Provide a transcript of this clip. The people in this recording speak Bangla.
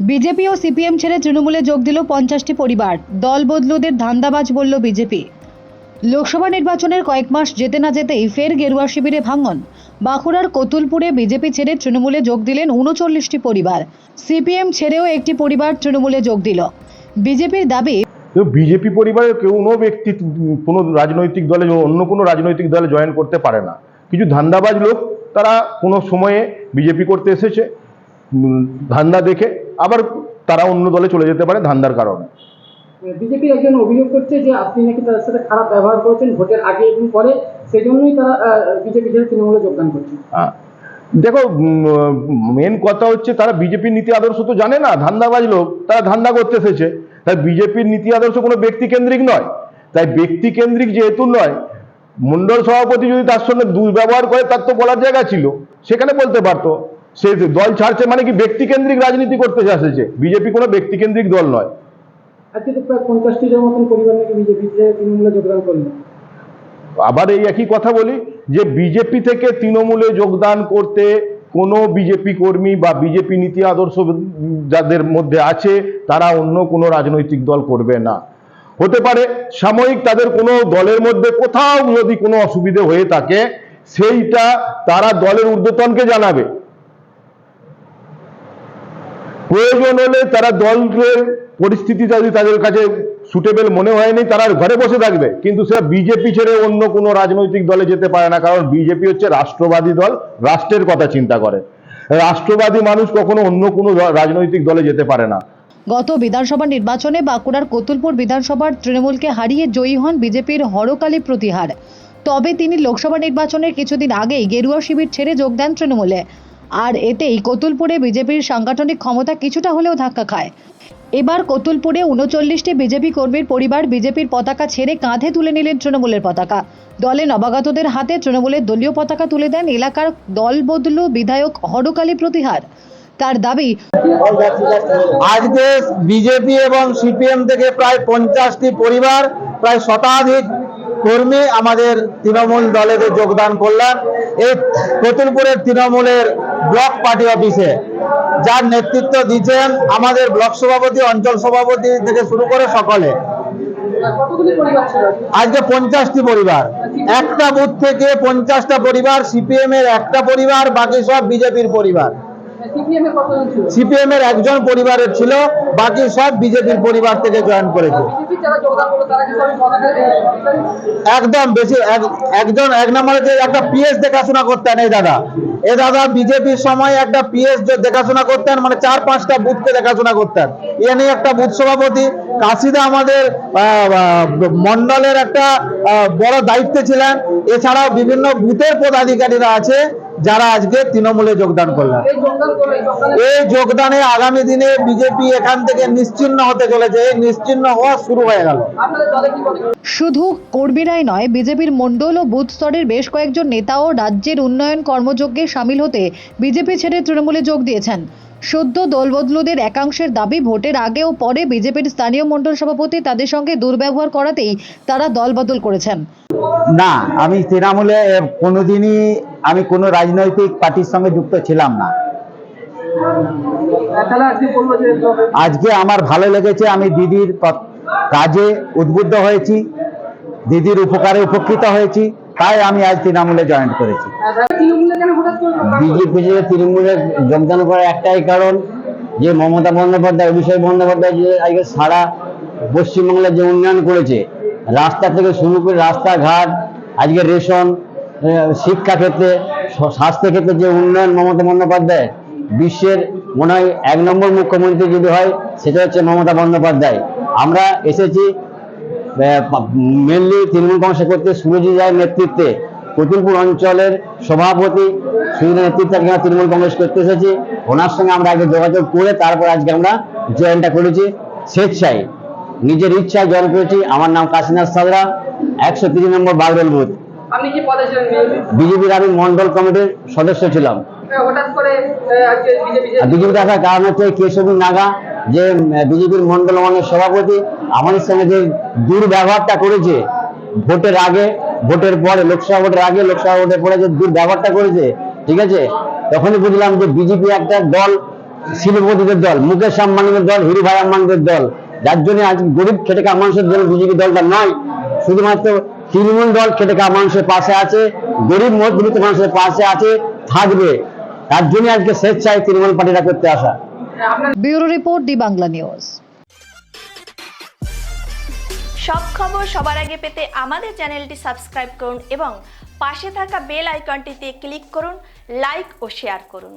বিজেপি ও সিপিএম ছেড়ে তৃণমূলে যোগ দিল 50টি পরিবার। দল বদলুদের ধান্দাবাজ বলল বিজেপি। লোকসভা নির্বাচনের কয়েক মাস যেতে না যেতেই ফের গেরুয়া শিবিরে ভাঙন। বাঁকুড়ার কতুলপুরে বিজেপি ছেড়ে তৃণমূলে যোগ দিলেন 39টি পরিবার। সিপিএম ছেড়েও একটি পরিবার তৃণমূলে যোগ দিল। বিজেপির দাবি, বিজেপি পরিবারের কোনো ব্যক্তি কোনো রাজনৈতিক দলে অন্য কোনো রাজনৈতিক দলে জয়েন করতে পারে না। কিছু ধান্দাবাজ লোক তারা কোনো সময়ে বিজেপি করতে এসেছে, ধান্দা দেখে আবার তারা অন্য দলে চলে যেতে পারে ধান্দার কারণে। বিজেপির একজন অভিযোগ করছে যে আপনি নাকি তাদের সাথে খারাপ ব্যবহার করেছেন ভোটের আগে এবং পরে, সেজন্যই তারা বিজেপি ছেড়ে তৃণমূলে যোগদান করছে। দেখো, মেন কথা হচ্ছে তারা বিজেপির নীতি আদর্শ তো জানে না। ধান্দাবাজ লোক, তারা ধান্দা করতে এসেছে। তাই বিজেপির নীতি আদর্শ কোনো ব্যক্তি কেন্দ্রিক নয়। তাই ব্যক্তি কেন্দ্রিক যেহেতু নয়, মন্ডল সভাপতি যদি তার সঙ্গে দুর্ব্যবহার করে তার তো বলার জায়গা ছিল, সেখানে বলতে পারতো। সে দল ছাড়ছে মানে কি ব্যক্তি কেন্দ্রিক রাজনীতি করতে এসেছে। বিজেপি কোনো ব্যক্তি কেন্দ্রিক দল নয়। আজকে তো প্রায় 50টির মতন পরিবার নাকি বিজেপি ছেড়ে তৃণমূলে যোগদান করলেন। আবার এই একই কথা বলি যে বিজেপি থেকে তৃণমূলে যোগদান করতে কোনো বিজেপি কর্মী বা বিজেপি নীতি আদর্শ যাদের মধ্যে আছে তারা অন্য কোনো রাজনৈতিক দল করবে না। হতে পারে সাময়িক তাদের কোনো দলের মধ্যে কোথাও যদি কোনো অসুবিধে হয়ে থাকে, সেইটা তারা দলের ঊর্ধ্বতনকে জানাবে। প্রয়োজন হলে তারা দলের পরিস্থিতি যদি তাদের কাছে সুটেবল মনে হয়নি, তারা ঘরে বসে থাকবে, কিন্তু সেটা বিজেপি ছেড়ে অন্য কোনো রাজনৈতিক দলে যেতে পারে না। কারণ বিজেপি হচ্ছে রাষ্ট্রবাদী দল, রাষ্ট্রের কথা চিন্তা করে। রাষ্ট্রবাদী মানুষ কখনো অন্য কোনো রাজনৈতিক দলে যেতে পারে না। গত বিধানসভা নির্বাচনে বাঁকুড়ার কতুলপুর বিধানসভার তৃণমূলকে হারিয়ে জয়ী হন বিজেপির হরকালী প্রতিহার। তবে তিনি লোকসভা নির্বাচনের কিছুদিন আগেই গেরুয়া শিবির ছেড়ে যোগ দেন তৃণমূলে। আর এতেই কতুলপুরে বিজেপির সাংগঠনিক ক্ষমতা কিছুটা হলেও ধাক্কা খায়। এবার কতুলপুরে 39টি বিজেপি কর্মীর পরিবার বিজেপির পতাকা ছেড়ে কাঁধে তুলে নিলেন তৃণমূলের পতাকা। দলে নবাগতদের হাতে তৃণমূলের দলীয় পতাকা তুলে দেন এলাকার দল বদলু বিধায়ক হরকালী প্রতিহার। তার দাবি, আজকে বিজেপি এবং সিপিএম থেকে প্রায় 50টি পরিবার, প্রায় শতাধিক কর্মী আমাদের তৃণমূল দলে যোগদান করলেন এই কতুলপুরের তৃণমূলের ব্লক পার্টি অফিসে, যার নেতৃত্ব দিচ্ছেন আমাদের ব্লক সভাপতি, অঞ্চল সভাপতি থেকে শুরু করে সকলে। আজকে 50টি পরিবার, একটা বুথ থেকে 50টা পরিবার, সিপিএম এর একটা পরিবার, বাকি সব বিজেপির পরিবার। সিপিএম এর একজন পরিবারের ছিল, বাকি সব বিজেপির পরিবার থেকে জয়েন করেছে। একদম বেশি একজন এক নম্বরে যে একটা পিএস দেখাশোনা করতেন এই দাদা, বিজেপির সময় একটা পিএস দেখাশোনা করতেন, মানে 4-5টা বুথকে দেখাশোনা করতেন। এ নিয়ে একটা বুথ সভাপতি কাশিদা আমাদের মন্ডলের একটা বড় দায়িত্বে ছিলেন। এছাড়াও বিভিন্ন বুথের পদাধিকারীরা আছে যারা আজকে তৃণমূলে যোগদান করলেন। এই যোগদানে আগামী দিনে বিজেপি এখান থেকে নিশ্চিহ্ন হতে চলেছে। এই নিশ্চিহ্ন হওয়া শুরু হয়ে গেল। শুধু কর্মীরাই নয়, বিজেপির মণ্ডল ও বুথ স্তরের বেশ কয়েকজন নেতাও রাজ্যের উন্নয়ন কর্মযজ্ঞে সামিল হতে বিজেপি ছেড়ে তৃণমূলে যোগ দিয়েছেন। সদ্য দলবদলুদের একাংশের দাবি, ভোটের আগে ও পরে বিজেপির স্থানীয় মণ্ডল সভাপতি তাদের সঙ্গে দুর্ব্যবহার করাতেই তারা দলবদল করেছেন। না, আমি তৃণমূলে কোনোদিনই আমি কোনো রাজনৈতিক পার্টির সঙ্গে যুক্ত ছিলাম না। আজকে আমার ভালো লেগেছে, আমি দিদির কাজে উদ্বুদ্ধ হয়েছি, দিদির উপকারে উপকৃত হয়েছি, তাই আমি আজ তৃণমূলে জয়েন করেছি। বিজেপি তৃণমূলে যোগদান করার একটাই কারণ, যে মমতা বন্দ্যোপাধ্যায়, অভিষেক বন্দ্যোপাধ্যায় যে আজকে সারা পশ্চিমবাংলার যে উন্নয়ন করেছে, রাস্তা থেকে শুরু করে রাস্তাঘাট, আজকে রেশন, শিক্ষা ক্ষেত্রে, স্বাস্থ্য ক্ষেত্রে যে উন্নয়ন মমতা বন্দ্যোপাধ্যায়, বিশ্বের মনে হয় 1 নম্বর মুখ্যমন্ত্রী যদি হয় সেটা হচ্ছে মমতা বন্দ্যোপাধ্যায়। আমরা এসেছি মেনলি তৃণমূল কংগ্রেস করতে সুরজিৎ রায়ের নেতৃত্বে, কতুলপুর অঞ্চলের সভাপতি সুরজিৎ নেতৃত্বে তৃণমূল কংগ্রেস করতে এসেছি। ওনার সঙ্গে আমরা আগে যোগাযোগ করে তারপর আজকে আমরা জয়েনটা করেছি। স্বেচ্ছায় নিজের ইচ্ছায় জয়েন করেছি। আমার নাম কাশীনাথ সাদরা, 103 নম্বর বাগরোল বুথ। বিজেপির আমি মন্ডল কমিটির সদস্য ছিলাম। বিজেপি থাকার কারণ হচ্ছে কেশবী নাগা, যে বিজেপির মন্ডল মানের সভাপতি, আমাদের সঙ্গে যে দুর্ব্যবহারটা করেছে ভোটের আগে, ভোটের পরে, লোকসভা ভোটের আগে, লোকসভা ভোটের পরে যে দুর্ব্যবহারটা করেছে, ঠিক আছে, তখনই বুঝলাম যে বিজেপি একটা দল শিল্পপতিদের দল, মুকেশ আম্বানিদের দল, হিরুভাই আম্বানিদের দল, যার জন্য আজ গরিব খেটে খাওয়া মানুষের জন্য বিজেপি দলটা নয়। শুধুমাত্র তৃণমূল দল খেটে খাওয়া মানুষের পাশে আছে, গরিব মধ্যবিত্ত মানুষের পাশে আছে, থাকবে। তার জন্য আজকে স্বেচ্ছায় তৃণমূল পার্টিটা করতে আসা। ব্যুরো রিপোর্ট, দি বাংলা নিউজ। সব খবর সবার আগে পেতে আমাদের চ্যানেলটি সাবস্ক্রাইব করুন এবং পাশে থাকা বেল আইকনটিতে ক্লিক করুন, লাইক ও শেয়ার করুন।